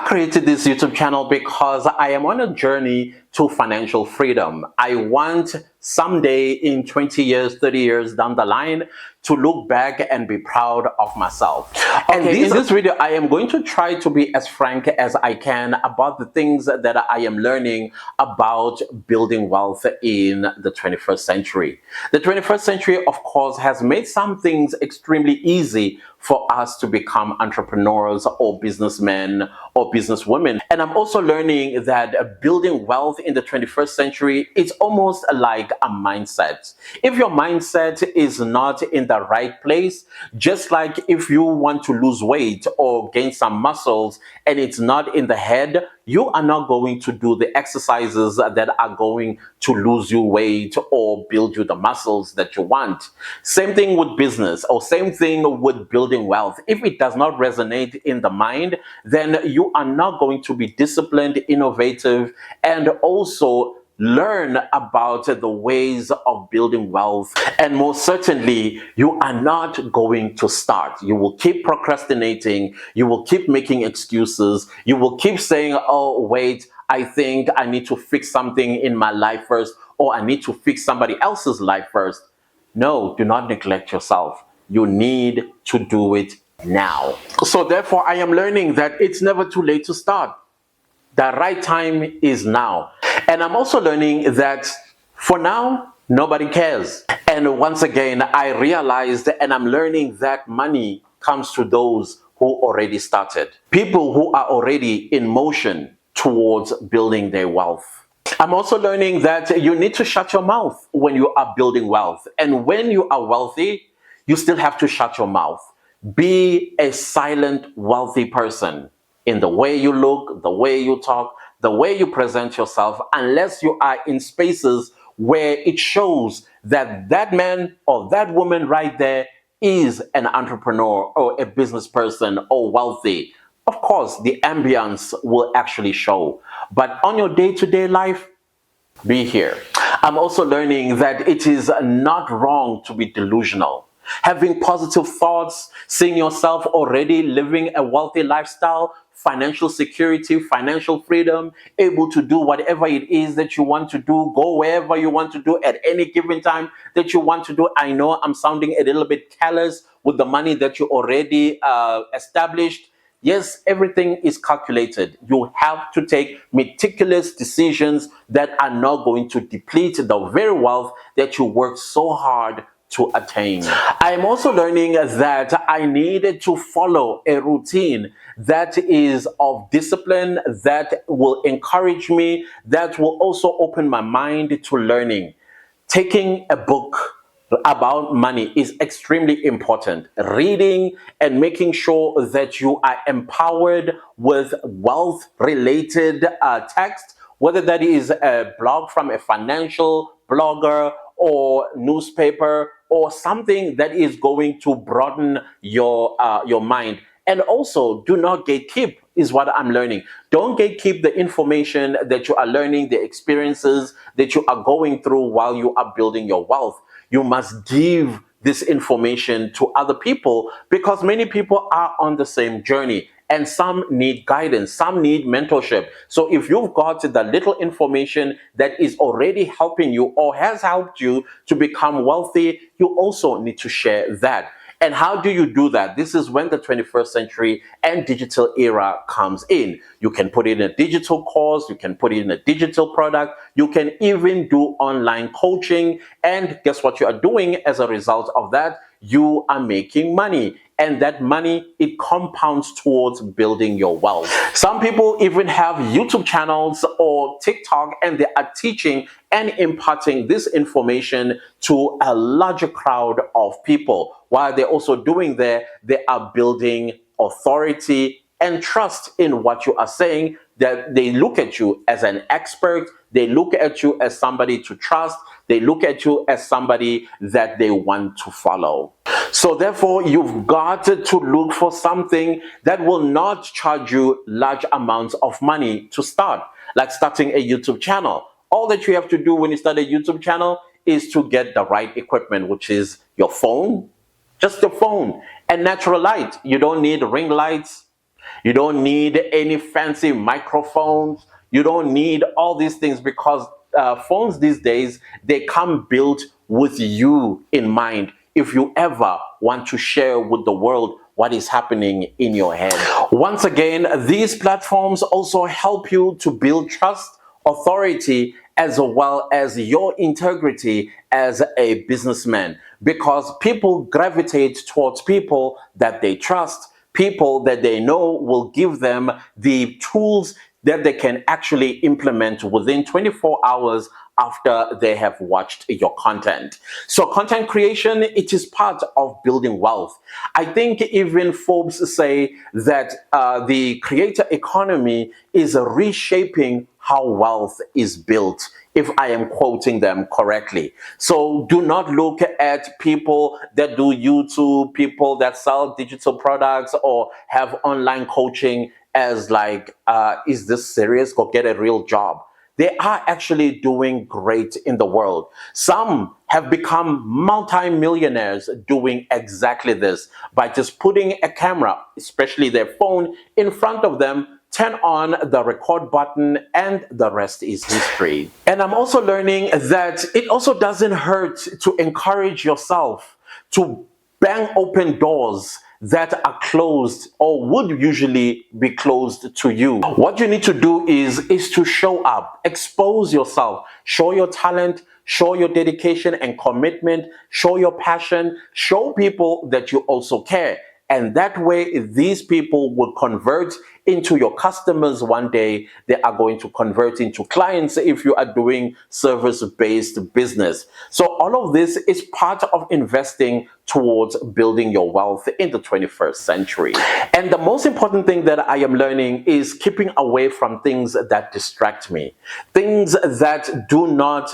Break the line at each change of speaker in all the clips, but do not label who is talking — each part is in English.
created this YouTube channel because I am on a journey to financial freedom. I want someday in 20 years, 30 years down the line to look back and be proud of myself. And in this video, I am going to try to be as frank as I can about the things that I am learning about building wealth in the 21st century. The 21st century, of course, has made some things extremely easy for us to become entrepreneurs or businessmen or businesswomen. And I'm also learning that building wealth in the 21st century is almost like a mindset. If your mindset is not in the right place, just like if you want to lose weight or gain some muscles and it's not in the head, you are not going to do the exercises that are going to lose you weight or build you the muscles that you want. Same thing with business, or same thing with building wealth. If it does not resonate in the mind, then you are not going to be disciplined, innovative, and also learn about the ways of building wealth. And most certainly, you are not going to start. You will keep procrastinating. You will keep making excuses. You will keep saying, oh, wait, I think I need to fix something in my life first, or I need to fix somebody else's life first. No, do not neglect yourself. You need to do it now. So therefore, I am learning that it's never too late to start. The right time is now. And I'm also learning that for now, nobody cares. And once again, I realized and I'm learning that money comes to those who already started. People who are already in motion towards building their wealth. I'm also learning that you need to shut your mouth when you are building wealth. And when you are wealthy, you still have to shut your mouth. Be a silent, wealthy person in the way you look, the way you talk, the way you present yourself, unless you are in spaces where it shows that that man or that woman right there is an entrepreneur or a business person or wealthy. Of course, the ambience will actually show. But on your day-to-day life, be here. I'm also learning that it is not wrong to be delusional. Having positive thoughts, seeing yourself already living a wealthy lifestyle, financial security, financial freedom, able to do whatever it is that you want to do, go wherever you want to do at any given time that you want to do. I know I'm sounding a little bit callous with the money that you already established. Yes, everything is calculated. You have to take meticulous decisions that are not going to deplete the very wealth that you worked so hard to attain. I'm also learning that I needed to follow a routine that is of discipline, that will encourage me, that will also open my mind to learning. Taking a book about money is extremely important. Reading and making sure that you are empowered with wealth-related text, whether that is a blog from a financial blogger or newspaper or something that is going to broaden your mind. And also, do not gatekeep is what I'm learning. Don't gatekeep the information that you are learning, the experiences that you are going through while you are building your wealth. You must give this information to other people because many people are on the same journey. And some need guidance, some need mentorship. So if you've got the little information that is already helping you or has helped you to become wealthy, you also need to share that. And how do you do that? This is when the 21st century and digital era comes in. You can put it in a digital course, you can put it in a digital product, you can even do online coaching. And guess what you are doing as a result of that? You are making money. And that money, it compounds towards building your wealth. Some people even have YouTube channels or TikTok, and they are teaching and imparting this information to a larger crowd of people. While they're also doing that, they are building authority and trust in what you are saying, that they look at you as an expert, they look at you as somebody to trust, they look at you as somebody that they want to follow. So therefore, you've got to look for something that will not charge you large amounts of money to start, like starting a YouTube channel. All that you have to do when you start a YouTube channel is to get the right equipment, which is your phone, just your phone, and natural light. You don't need ring lights. You don't need any fancy microphones. You don't need all these things because phones these days, they come built with you in mind. If you ever want to share with the world what is happening in your head. Once again, these platforms also help you to build trust, authority, as well as your integrity as a businessman, because people gravitate towards people that they trust, people that they know will give them the tools that they can actually implement within 24 hours after they have watched your content. So content creation, it is part of building wealth. I think even Forbes say that the creator economy is reshaping how wealth is built, if I am quoting them correctly. So do not look at people that do YouTube, people that sell digital products or have online coaching as like, is this serious? Go get a real job. They are actually doing great in the world. Some have become multi-millionaires doing exactly this by just putting a camera, especially their phone, in front of them, turn on the record button, and the rest is history. And I'm also learning that it also doesn't hurt to encourage yourself to bang open doors that are closed or would usually be closed to you. What you need to do is to show up, expose yourself, show your talent, show your dedication and commitment, show your passion, show people that you also care. And that way, these people will convert into your customers one day. They are going to convert into clients if you are doing service-based business. So all of this is part of investing towards building your wealth in the 21st century. And the most important thing that I am learning is keeping away from things that distract me, things that do not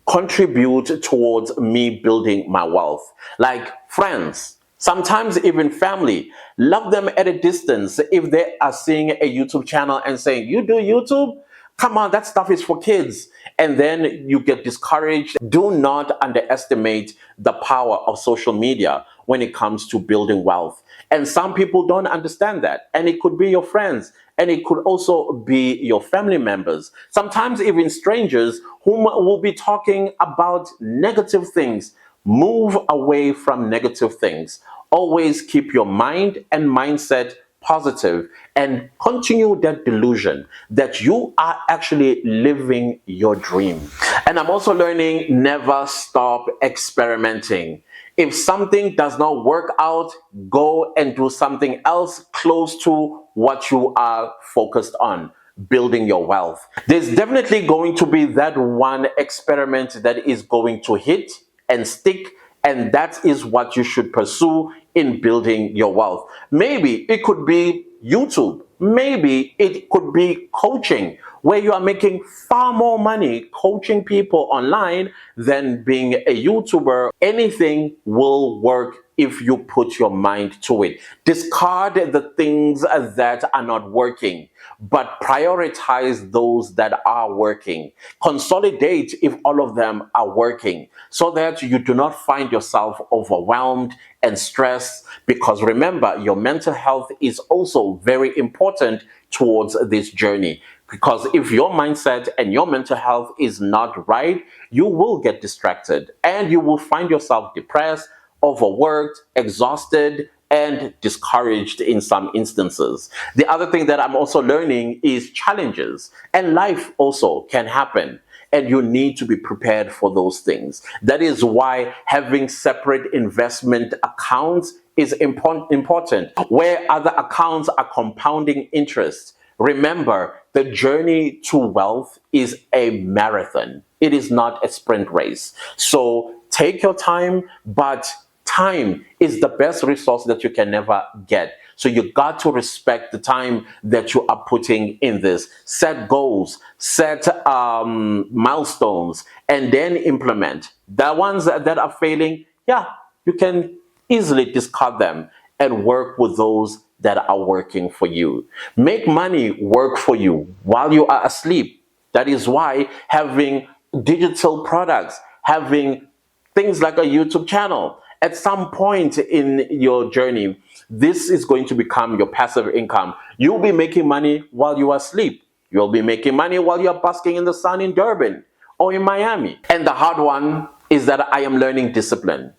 contribute towards me building my wealth, like friends. Sometimes even family. Love them at a distance if they are seeing a YouTube channel and saying, you do YouTube? Come on, that stuff is for kids. And then you get discouraged. Do not underestimate the power of social media when it comes to building wealth. And some people don't understand that. And it could be your friends. And it could also be your family members. Sometimes even strangers whom will be talking about negative things. Move away from negative things. Always keep your mind and mindset positive and continue that delusion that you are actually living your dream. And I'm also learning, never stop experimenting. If something does not work out, go and do something else close to what you are focused on, building your wealth. There's definitely going to be that one experiment that is going to hit and stick, and that is what you should pursue in building your wealth. Maybe it could be YouTube. Maybe it could be coaching, where you are making far more money coaching people online than being a YouTuber. Anything will work if you put your mind to it. Discard the things that are not working, but prioritize those that are working. Consolidate if all of them are working, so that you do not find yourself overwhelmed and stressed, because remember, your mental health is also very important towards this journey. Because if your mindset and your mental health is not right, you will get distracted and you will find yourself depressed, overworked, exhausted, and discouraged in some instances. The other thing that I'm also learning is challenges, and life also can happen. And you need to be prepared for those things. That is why having separate investment accounts is important, where other accounts are compounding interest. Remember, the journey to wealth is a marathon. It is not a sprint race. So take your time, but time is the best resource that you can never get. So you got to respect the time that you are putting in this. Set goals, set milestones, and then implement. The ones that are failing, yeah, you can easily discard them and work with those that are working for you. Make money work for you while you are asleep. That is why having digital products, having things like a YouTube channel, At some point in your journey, this is going to become your passive income. You'll be making money while you are asleep. You'll be making money while you're basking in the sun in Durban or in Miami. And the hard one is that I am learning discipline.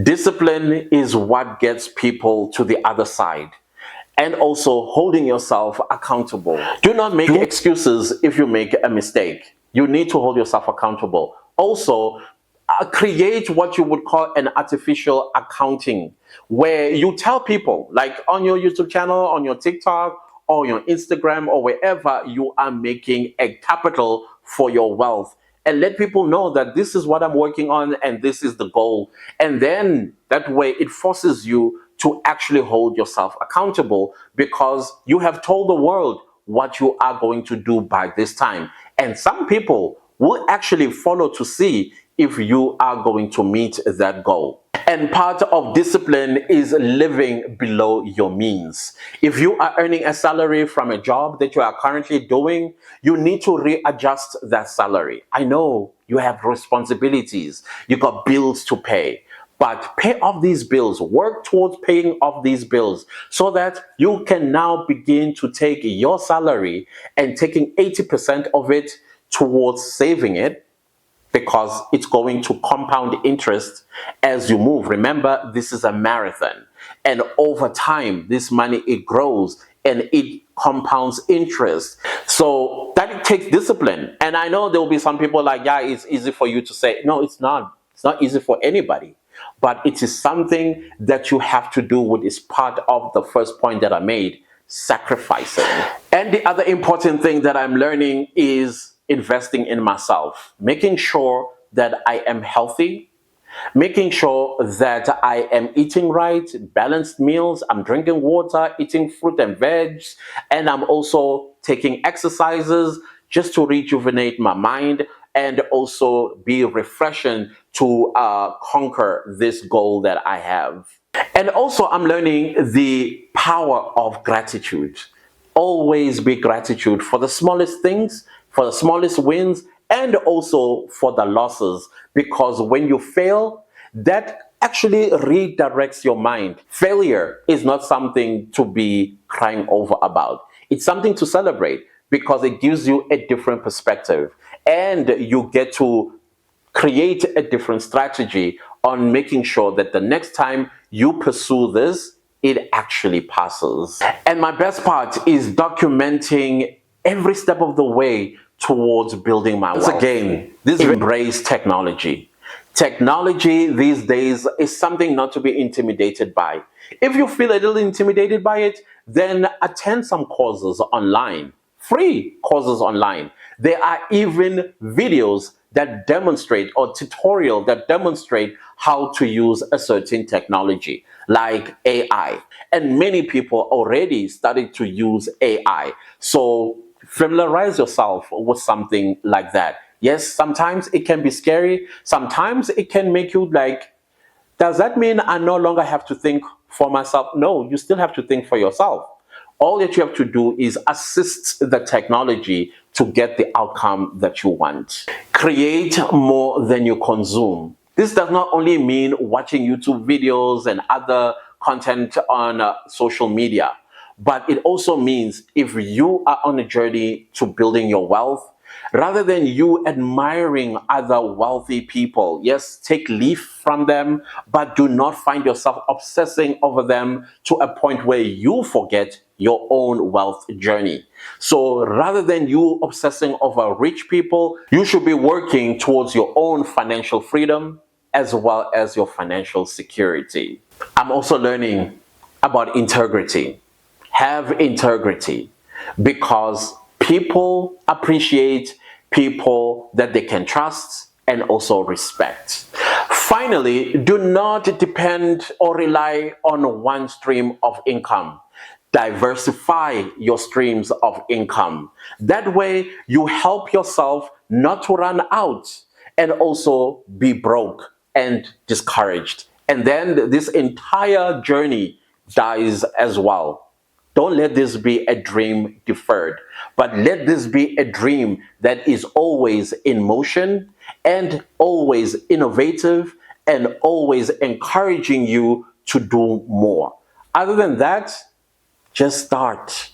Discipline is what gets people to the other side. And also holding yourself accountable. Do not make excuses if you make a mistake. You need to hold yourself accountable. Also, create what you would call an artificial accounting, where you tell people, like on your YouTube channel, on your TikTok, or your Instagram, or wherever you are making a capital for your wealth. And let people know that this is what I'm working on and this is the goal. And then that way it forces you to actually hold yourself accountable, because you have told the world what you are going to do by this time. And some people will actually follow to see if you are going to meet that goal. And part of discipline is living below your means. If you are earning a salary from a job that you are currently doing, you need to readjust that salary. I know you have responsibilities, you got bills to pay, but pay off these bills, work towards paying off these bills so that you can now begin to take your salary and taking 80% of it towards saving it, because it's going to compound interest as you move. Remember, this is a marathon, and over time, this money, it grows and it compounds interest. So that takes discipline. And I know there will be some people like, yeah, it's easy for you to say. No, it's not. It's not easy for anybody. But it is something that you have to do, which is part of the first point that I made, sacrificing. And the other important thing that I'm learning is investing in myself, making sure that I am healthy, making sure that I am eating right, balanced meals, I'm drinking water, eating fruit and veg, and I'm also taking exercises just to rejuvenate my mind and also be refreshing to conquer this goal that I have. And also I'm learning the power of gratitude. Always be gratitude for the smallest things, for the smallest wins, and also for the losses, because when you fail, that actually redirects your mind. Failure is not something to be crying over about. It's something to celebrate, because it gives you a different perspective and you get to create a different strategy on making sure that the next time you pursue this, it actually passes. And my best part is documenting every step of the way towards building my wealth. Once again, this embrace technology. Technology these days is something not to be intimidated by. If you feel a little intimidated by it, then attend some courses online, free courses online. There are even videos that demonstrate, or tutorial that demonstrate how to use a certain technology like AI. And many people already started to use AI. So familiarize yourself with something like that. Yes, sometimes it can be scary. Sometimes it can make you like, does that mean I no longer have to think for myself? No, you still have to think for yourself. All that you have to do is assist the technology to get the outcome that you want. Create more than you consume. This does not only mean watching YouTube videos and other content on social media, but it also means if you are on a journey to building your wealth, rather than you admiring other wealthy people, yes, take leaf from them, but do not find yourself obsessing over them to a point where you forget your own wealth journey. So rather than you obsessing over rich people, you should be working towards your own financial freedom as well as your financial security. I'm also learning about integrity. Have integrity, because people appreciate people that they can trust and also respect. Finally, do not depend or rely on one stream of income. Diversify your streams of income. That way, you help yourself not to run out and also be broke and discouraged. And then this entire journey dies as well. Don't let this be a dream deferred, but let this be a dream that is always in motion and always innovative and always encouraging you to do more. Other than that, just start.